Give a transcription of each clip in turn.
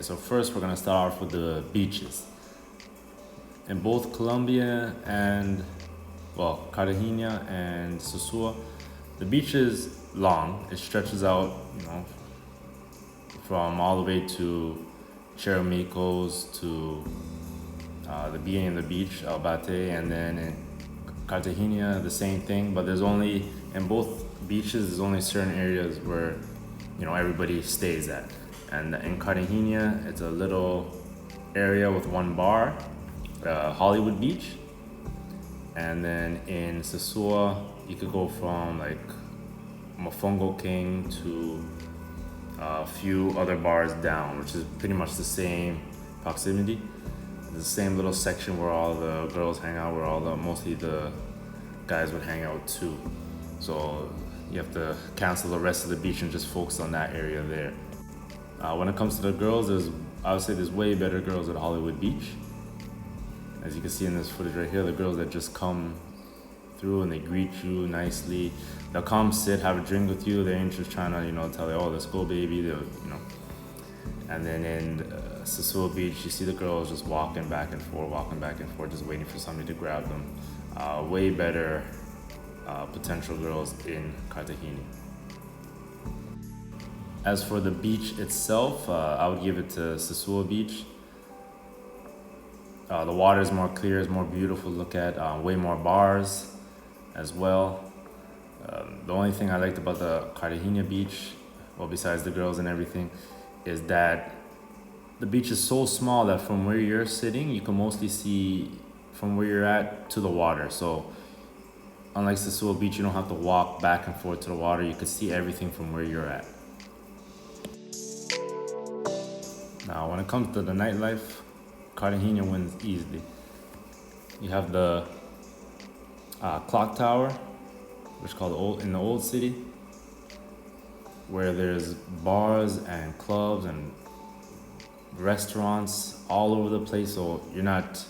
so first we're gonna start off with the beaches. In both Colombia and, well, Cartagena and Sosua, the beach is long. It stretches out, from all the way to Cheramicos to the beginning of the beach, Albate, and then in Cartagena, the same thing. But in both beaches, there's only certain areas where, everybody stays at. And in Cartagena, it's a little area with one bar, Hollywood Beach. And then in Sosua, you could go from like Mofongo King to a few other bars down, which is pretty much the same proximity. The same little section where all the girls hang out, where mostly the guys would hang out too. So you have to cancel the rest of the beach and just focus on that area there. When it comes to the girls, I would say there's way better girls at Hollywood Beach. As you can see in this footage right here, the girls that just come through and they greet you nicely. They'll come, sit, have a drink with you. They ain't just trying to, tell you, oh, let's go, baby. And then in Sosua Beach, you see the girls just walking back and forth, just waiting for somebody to grab them. Way better potential girls in Cartagena. As for the beach itself, I would give it to Sosua Beach. The water is more clear, it's more beautiful to look at, way more bars as well. The only thing I liked about the Cartagena beach, well, besides the girls and everything, is that the beach is so small that from where you're sitting, you can mostly see from where you're at to the water. So unlike Sosua Beach, you don't have to walk back and forth to the water. You can see everything from where you're at. Now, when it comes to the nightlife, Cartagena wins easily. You have the clock tower, which is called in the old city, where there's bars and clubs and restaurants all over the place. So you're not,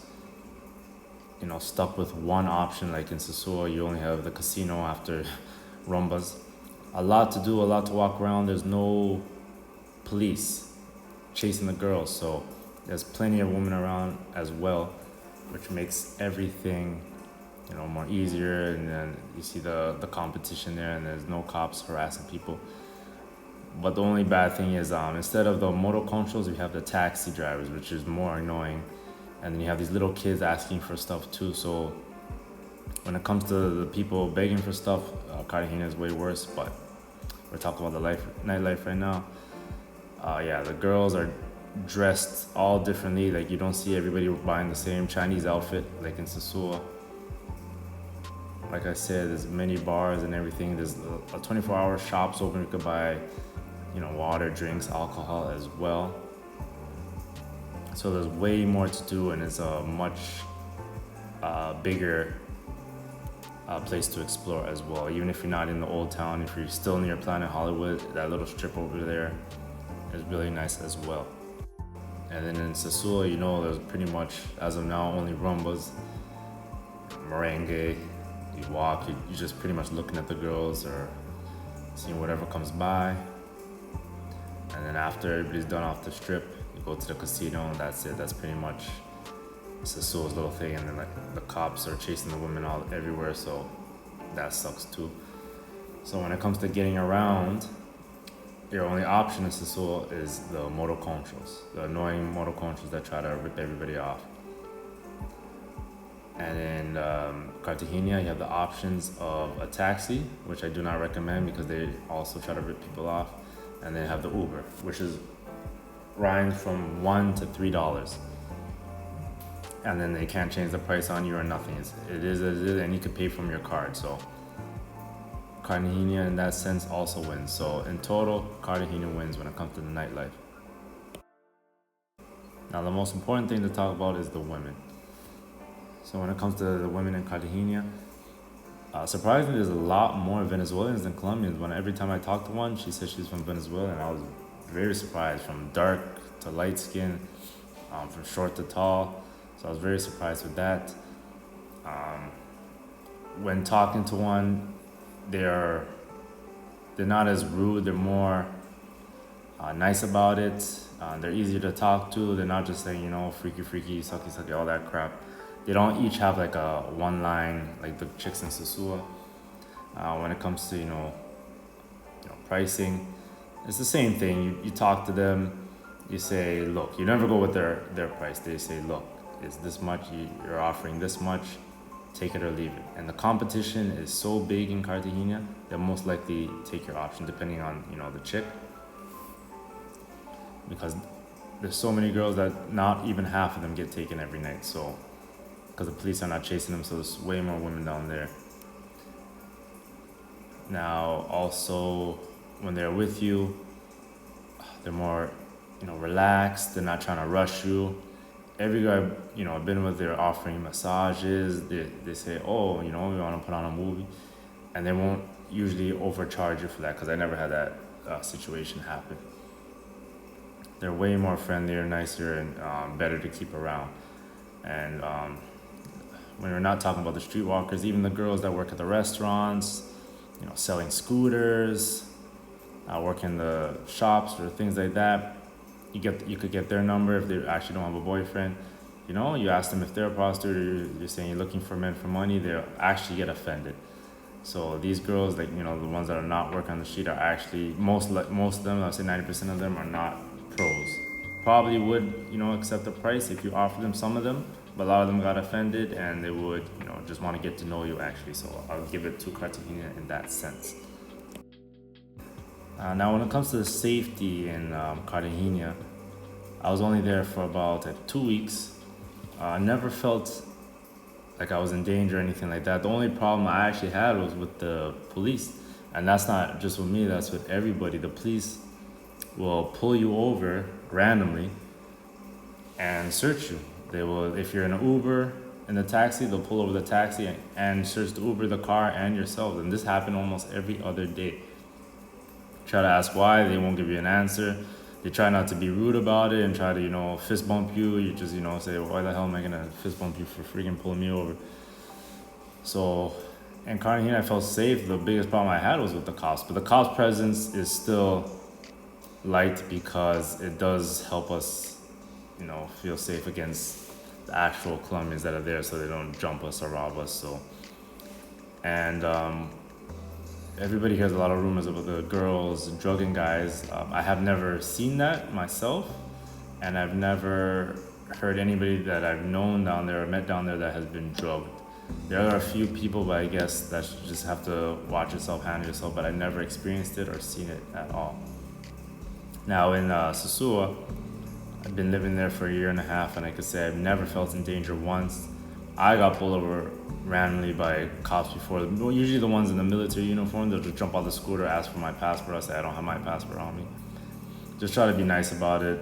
stuck with one option like in Sosua. You only have the casino after rumbas. A lot to do, a lot to walk around. There's no police chasing the girls, so there's plenty of women around as well, which makes everything, more easier. And then you see the competition there, and there's no cops harassing people. But the only bad thing is, instead of the motoconchos, you have the taxi drivers, which is more annoying. And then you have these little kids asking for stuff too. So when it comes to the people begging for stuff, Cartagena is way worse. But we're talking about the nightlife right now. The girls are dressed all differently. Like, you don't see everybody buying the same Chinese outfit like in Sosua. Like I said, there's many bars and everything. There's a 24-hour shops open. You could buy, water, drinks, alcohol as well. So there's way more to do, and it's a much bigger place to explore as well. Even if you're not in the old town, if you're still near Planet Hollywood, that little strip over there is really nice as well. And then in Sosua, there's pretty much, as of now, only rumbas, merengue. You walk, you're just pretty much looking at the girls or seeing whatever comes by. And then after everybody's done off the strip, you go to the casino, and that's it. That's pretty much Sosua's little thing. And then the cops are chasing the women everywhere, so that sucks too. So when it comes to getting around, your only option in Sosua is the motoconchos, the annoying motoconchos that try to rip everybody off. And in Cartagena, you have the options of a taxi, which I do not recommend because they also try to rip people off. And then you have the Uber, which is range from $1 to $3. And then they can't change the price on you or nothing. It is as it is, and you can pay from your card. So Cartagena in that sense also wins. So in total, Cartagena wins when it comes to the nightlife. Now the most important thing to talk about is the women. So when it comes to the women in Cartagena, surprisingly, there's a lot more Venezuelans than Colombians. Every time I talk to one, she says she's from Venezuela, and I was very surprised. From dark to light skin, from short to tall. So I was very surprised with that. When talking to one, they're not as rude. They're more nice about it. They're easy to talk to. They're not just saying, freaky, freaky, sucky, sucky, all that crap. They don't each have like a one line like the chicks in Sosua. When it comes to pricing, it's the same thing. You talk to them. You say, look, you never go with their price. They say, look, it's this much. You're offering this much. Take it or leave it. And the competition is so big in Cartagena, they'll most likely take your option depending on the chick, because there's so many girls that not even half of them get taken every night. So because the police are not chasing them, so there's way more women down there. Now also when they're with you, they're more relaxed. They're not trying to rush you. Every guy I've been with, they're offering massages. They say, oh, we want to put on a movie, and they won't usually overcharge you for that, because I never had that situation happen. They're way more friendlier, nicer, and better to keep around. And when we're not talking about the streetwalkers, even the girls that work at the restaurants, selling scooters, working the shops or things like that, you could get their number if they actually don't have a boyfriend. You ask them if they're a prostitute, or you're saying you're looking for men for money, they'll actually get offended. So these girls, like, the ones that are not working on the street, are actually, most of them, I'll say 90% of them, are not pros. Probably would, accept the price if you offer them some of them, but a lot of them got offended, and they would, just want to get to know you actually. So I'll give it to Cartagena in that sense. Now, when it comes to the safety in Cartagena, I was only there for about 2 weeks. I never felt like I was in danger or anything like that. The only problem I actually had was with the police. And that's not just with me, that's with everybody. The police will pull you over randomly and search you. They will, if you're in an Uber, in the taxi, they'll pull over the taxi and search the Uber, the car, and yourself. And this happened almost every other day. Try to ask why, they won't give you an answer. They try not to be rude about it and try to, fist bump you. You just, say, why the hell am I gonna fist bump you for freaking pulling me over? So in Cartagena, I felt safe. The biggest problem I had was with the cops. But the cops' presence is still light, because it does help us, feel safe against the actual Colombians that are there, so they don't jump us or rob us. So, and everybody hears a lot of rumors about the girls drugging guys. I have never seen that myself, and I've never heard anybody that I've known down there or met down there that has been drugged. There are a few people, but I guess that you just have to watch yourself, handle yourself, but I've never experienced it or seen it at all. Now in Sosua, I've been living there for 1.5 years, and I could say I've never felt in danger once. I got pulled over randomly by cops before. Usually the ones in the military uniform, they'll just jump on the scooter, ask for my passport. I say I don't have my passport on me. Just try to be nice about it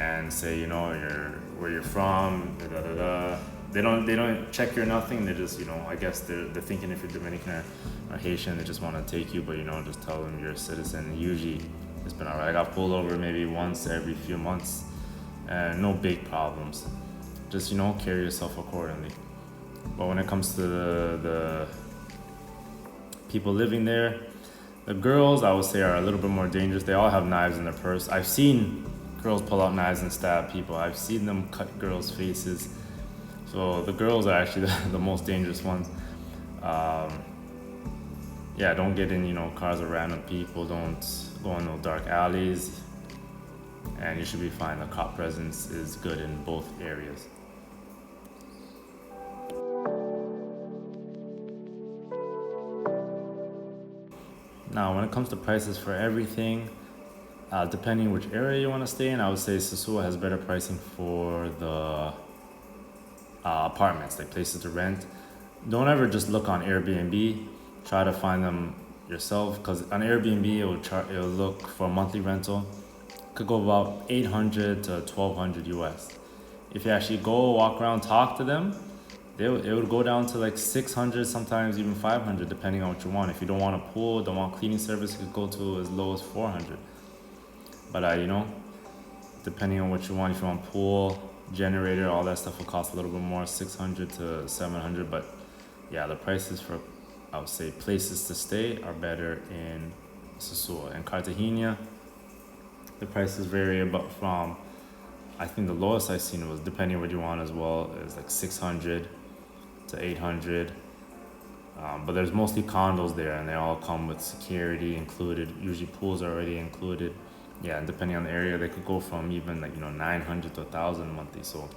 and say, where you're from, da da da. They don't check you or nothing. They just, I guess they're thinking if you're Dominican or Haitian, they just want to take you, but just tell them you're a citizen. And usually it's been alright. I got pulled over maybe once every few months, and no big problems. Just, carry yourself accordingly. But when it comes to the people living there, the girls, I would say, are a little bit more dangerous. They all have knives in their purse. I've seen girls pull out knives and stab people. I've seen them cut girls' faces. So the girls are actually the most dangerous ones. Don't get in, cars of random people. Don't go in no dark alleys. And you should be fine. The cop presence is good in both areas. Now, when it comes to prices for everything, depending which area you want to stay in, I would say Sosua has better pricing for the apartments, like places to rent. Don't ever just look on Airbnb. Try to find them yourself, because on Airbnb it'll look for a monthly rental. Could go about 800 to 1200 US. If you actually go walk around, talk to them, it would go down to like 600, sometimes even 500, depending on what you want. If you don't want a pool, don't want cleaning service, it could go to as low as 400. But depending on what you want, if you want pool, generator, all that stuff will cost a little bit more, 600 to 700. But yeah, the prices for, I would say, places to stay are better in Sosua. In Cartagena, the prices vary about from, I think the lowest I've seen was, depending what you want as well, is like 600 to 800. But there's mostly condos there, and they all come with security included. Usually pools are already included. Yeah, and depending on the area, they could go from even like 900 to 1,000 monthly. So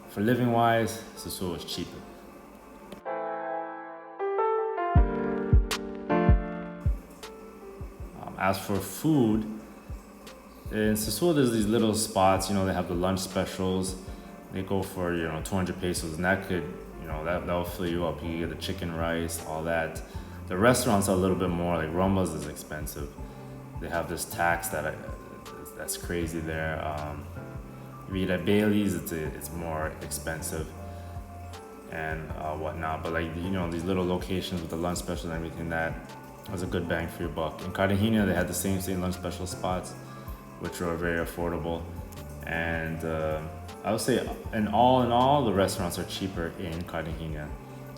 for living wise, Sosua is cheaper. As for food, in Sosua there's these little spots. They have the lunch specials. They go for 200 pesos, and that could that'll fill you up. You can get the chicken rice, all that. The restaurants are a little bit more, like Rumba's is expensive. They have this tax that's crazy there. If you eat at Bailey's, it's more expensive and whatnot. But like these little locations with the lunch special and everything, that was a good bang for your buck. In Cartagena, they had the same lunch special spots, which were very affordable. And I would say, in all, the restaurants are cheaper in Cartagena.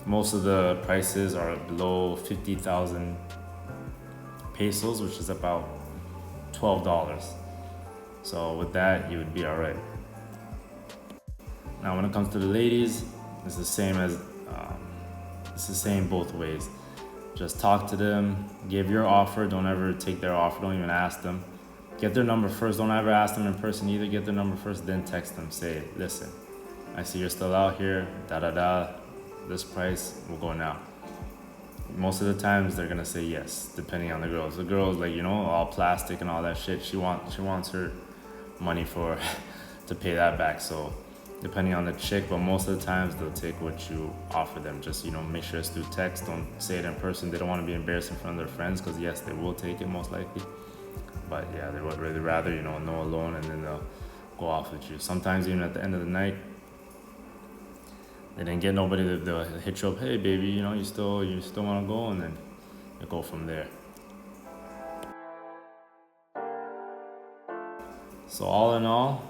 Most of the prices are below 50,000 pesos, which is about $12. So with that, you would be all right. Now, when it comes to the ladies, it's the same both ways. Just talk to them, give your offer. Don't ever take their offer. Don't even ask them. Get their number first. Don't ever ask them in person either. Get their number first, then text them. Say, listen, I see you're still out here. This price, we'll go now. Most of the times they're gonna say yes, depending on the girls. The girls, like all plastic and all that shit. She wants her money for to pay that back. So depending on the chick, but most of the times they'll take what you offer them. Just make sure it's through text. Don't say it in person. They don't want to be embarrassed in front of their friends, because yes, they will take it most likely. But yeah, they would really rather know alone, and then they'll go off with you. Sometimes even at the end of the night, they didn't get nobody. They'll hit you up. Hey baby, you still want to go, and then you go from there. So all in all,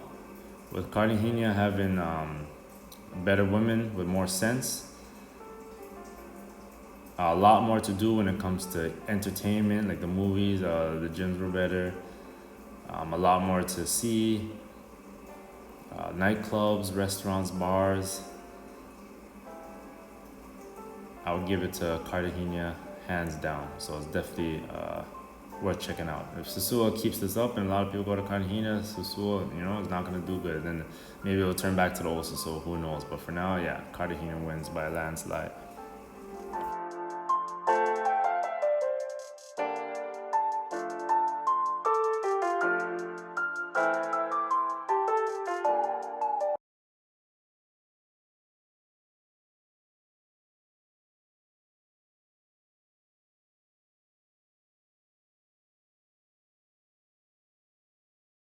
with Cartagena having better women with more sense, a lot more to do when it comes to entertainment, like the movies, the gyms were better, a lot more to see, nightclubs, restaurants, bars. I would give it to Cartagena hands down. So it's definitely worth checking out. If Sosua keeps this up and a lot of people go to Cartagena, Sosua, is not going to do good. Then maybe it'll turn back to the old Sosua, who knows. But for now, yeah, Cartagena wins by a landslide.